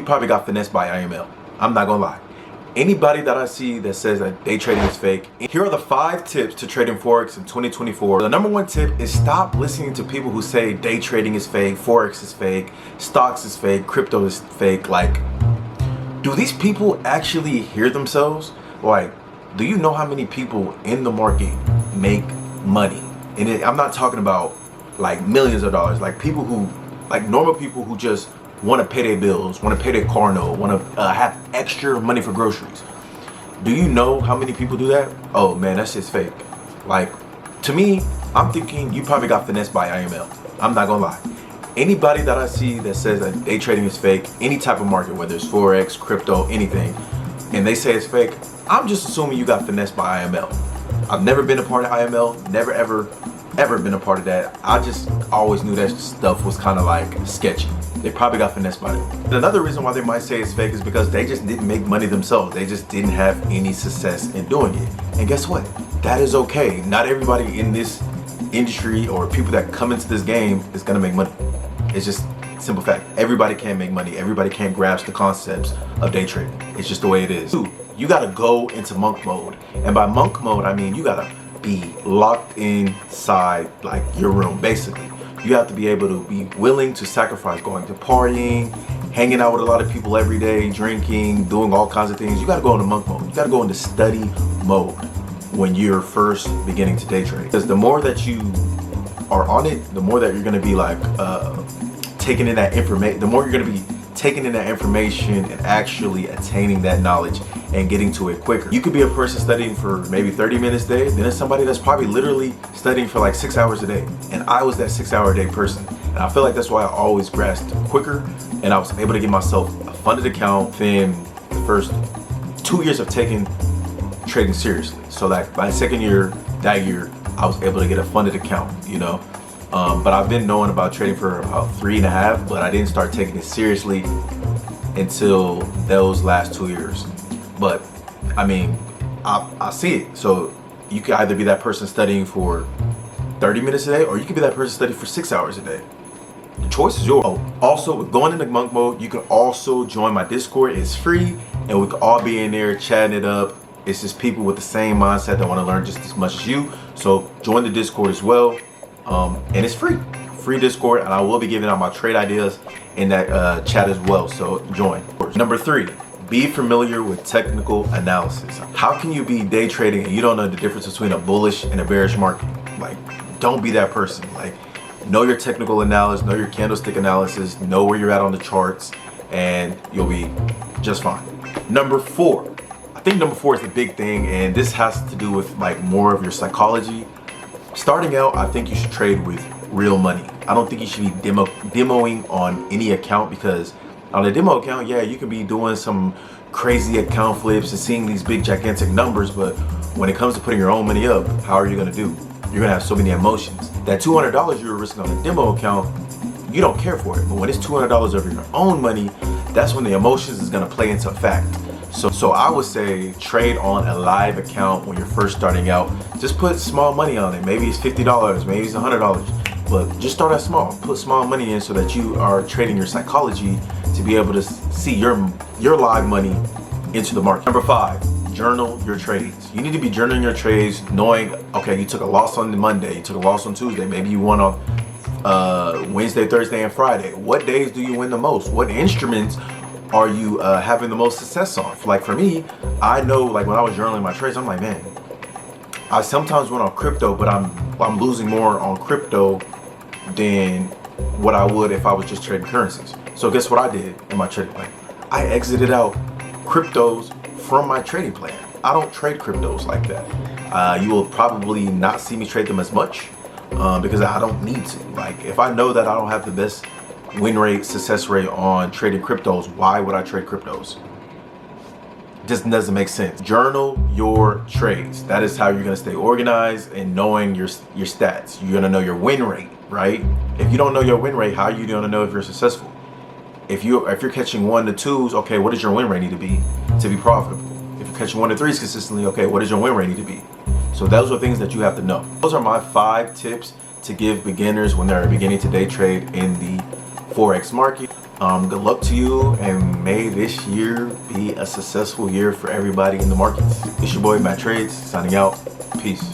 You probably got finessed by IML. I'm not gonna lie. Anybody that I see that says that day trading is fake, here are the 5 tips to trading Forex in 2024. The number 1 tip is stop listening to people who say day trading is fake, Forex is fake, stocks is fake, crypto is fake. Like, do these people actually hear themselves? Like, do you know how many people in the market make money? And I'm not talking about like millions of dollars, like people who, like normal people who just want to pay their bills, want to pay their car note, want to have extra money for groceries. Do you know how many people do that? Oh man, that shit's fake. Like, to me, I'm thinking you probably got finessed by IML. I'm not gonna lie. Anybody that I see that says that day trading is fake, any type of market, whether it's Forex, crypto, anything, and they say it's fake, I'm just assuming you got finessed by IML. I've never been a part of IML, never ever been a part of that. I just always knew that stuff was kind of like sketchy. They probably got finessed by it. And another reason why they might say it's fake is because they just didn't make money themselves. They just didn't have any success in doing it. And guess what? That is okay. Not everybody in this industry or people that come into this game is gonna make money. It's just simple fact. Everybody can't make money. Everybody can't grasp the concepts of day trading. It's just the way it is. 2, you gotta go into monk mode. And by monk mode, I mean you gotta be locked inside like your room, basically. You have to be able to be willing to sacrifice going to partying, hanging out with a lot of people every day, drinking, doing all kinds of things. You gotta go into monk mode. You gotta go into study mode when you're first beginning to day trade. Because the more that you are on it, the more that you're gonna be like taking in that information, the more you're gonna be taking in that information and actually attaining that knowledge and getting to it quicker. You could be a person studying for maybe 30 minutes a day, then there's somebody that's probably literally studying for like 6 hours a day. And I was that 6-hour-a-day person. And I feel like that's why I always grasped quicker, and I was able to get myself a funded account within the first 2 years of taking trading seriously. So like by second year, that year, I was able to get a funded account, you know? But I've been knowing about trading for about 3.5, but I didn't start taking it seriously until those last 2 years. But I mean, I see it. So you could either be that person studying for 30 minutes a day, or you could be that person studying for 6 hours a day. The choice is yours. Oh, also, with going into monk mode, you can also join my Discord. It's free, and we can all be in there chatting it up. It's just people with the same mindset that want to learn just as much as you. So join the Discord as well. And it's free Discord, and I will be giving out my trade ideas in that chat as well, so join. Number 3, be familiar with technical analysis. How can you be day trading and you don't know the difference between a bullish and a bearish market? Like, don't be that person. Like, know your technical analysis, know your candlestick analysis, know where you're at on the charts, and you'll be just fine. Number 4, I think number 4 is the big thing, and this has to do with like more of your psychology. Starting out, I think you should trade with real money. I don't think you should be demoing on any account, because on a demo account, yeah, you can be doing some crazy account flips and seeing these big gigantic numbers, but when it comes to putting your own money up, how are you gonna do? You're gonna have so many emotions. That $200 you were risking on a demo account, you don't care for it. But when it's $200 of your own money, that's when the emotions is gonna play into effect. So I would say trade on a live account when you're first starting out. Just put small money on it. Maybe it's $50, maybe it's $100, but just start out small. Put small money in so that you are trading your psychology to be able to see your live money into the market. Number 5, journal your trades. You need to be journaling your trades, knowing, okay, you took a loss on Monday, you took a loss on Tuesday, maybe you won on Wednesday, Thursday, and Friday. What days do you win the most? What instruments are you having the most success on? Like for me, I know, like when I was journaling my trades, I'm like, man, I sometimes went on crypto, but I'm losing more on crypto than what I would if I was just trading currencies. So guess what I did in my trading plan? I exited out cryptos from my trading plan. I don't trade cryptos like that. You will probably not see me trade them as much because I don't need to. Like, if I know that I don't have the best win rate, success rate on trading cryptos, why would I trade cryptos? Just doesn't make sense. Journal your trades. That is how you're gonna stay organized and knowing your stats. You're gonna know your win rate, right? If you don't know your win rate, how are you gonna know if you're successful? If you're catching 1 to 2s, okay, what does your win rate need to be profitable? If you're catching 1 to 3s consistently, okay, what does your win rate need to be? So those are things that you have to know. Those are my 5 tips to give beginners when they're beginning to day trade in the Forex market. Good luck to you, and may this year be a successful year for everybody in the markets. It's your boy Matt Trades signing out. Peace.